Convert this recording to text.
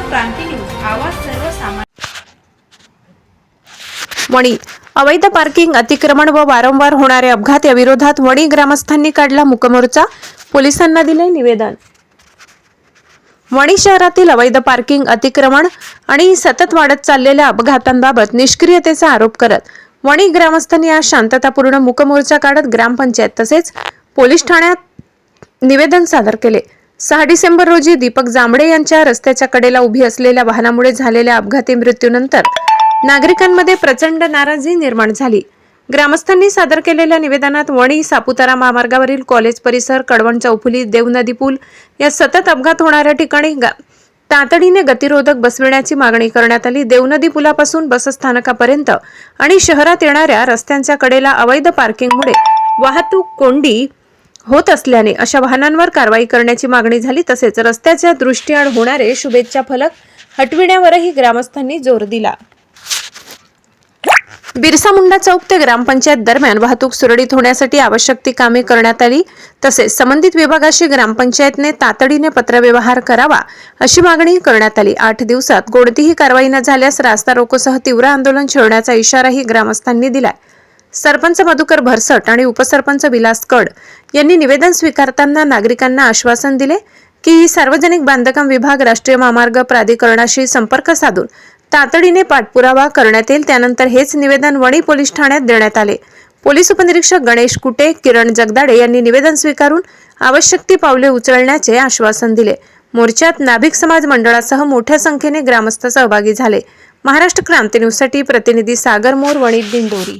क्रांती news, आवाज सर्वसामान्य। वणी अवैध पार्किंग, अतिक्रमण व वारंवार होणारे अपघात या विरोधात वणी ग्रामस्थांनी काढला मूकमोर्चा, पोलिसांना दिले निवेदन। वणी शहरातील अवैध पार्किंग, अतिक्रमण आणि सतत वाढत चाललेल्या अपघातांबाबत निष्क्रियतेचा आरोप करत वणी ग्रामस्थांनी आज शांततापूर्ण मूकमोर्चा काढत ग्रामपंचायत तसेच पोलीस ठाण्यात निवेदन सादर केले। 6 डिसेंबर रोजी दीपक जांभळे यांच्या रस्त्याच्या कडेला उभी असलेल्या वाहनामुळे झालेल्या अपघाती मृत्यूनंतर नागरिकांमध्ये प्रचंड नाराजी निर्माण झाली। ग्रामस्थांनी सादर केलेल्या निवेदनात वणी सापुतारा महामार्गावरील कॉलेज परिसर, कडवण चौफुली, देवनदी पूल या सतत अपघात होणाऱ्या ठिकाणी तातडीने गतिरोधक बसविण्याची मागणी करण्यात आली। देवनदी पुलापासून बसस्थानकापर्यंत आणि शहरात येणाऱ्या रस्त्यांच्या कडेला अवैध पार्किंगमुळे वाहतूक कोंडी होत असल्याने अशा वाहनांवर कारवाई करण्याची मागणी झाली। तसेच रस्त्याच्या दृष्टीआड होणारे शुभेच्छा फलक हटविण्यावरही ग्रामस्थांनी जोर दिला। बिरसा मुंडा चौक ते ग्रामपंचायत दरम्यान वाहतूक सुरळीत होण्यासाठी आवश्यक ती कामे करण्यात आली। तसेच संबंधित विभागाशी ग्रामपंचायतने तातडीने पत्रव्यवहार करावा अशी मागणी करण्यात आली। 8 दिवसात कोणतीही कारवाई न झाल्यास रास्ता रोकोसह तीव्र आंदोलन छेडण्याचा इशाराही ग्रामस्थांनी दिलाय। सरपंच मधुकर भरसट आणि उपसरपंच विलास कड यांनी निवेदन स्वीकारताना नागरिकांना आश्वासन दिले की सार्वजनिक बांधकाम विभाग, राष्ट्रीय महामार्ग प्राधिकरणाशी संपर्क साधून तातडीने पाठपुरावा करण्यात येईल। त्यानंतर हेच निवेदन वणी पोलीस ठाण्यात देण्यात आले। पोलीस उपनिरीक्षक गणेश कुटे, किरण जगदाडे यांनी निवेदन स्वीकारून आवश्यक ती पावले उचलण्याचे आश्वासन दिले। मोर्चात नाभिक समाज मंडळासह मोठ्या संख्येने ग्रामस्थ सहभागी झाले। महाराष्ट्र क्रांती न्यूजसाठी प्रतिनिधी सागर मोर, वणी, दिंडोरी।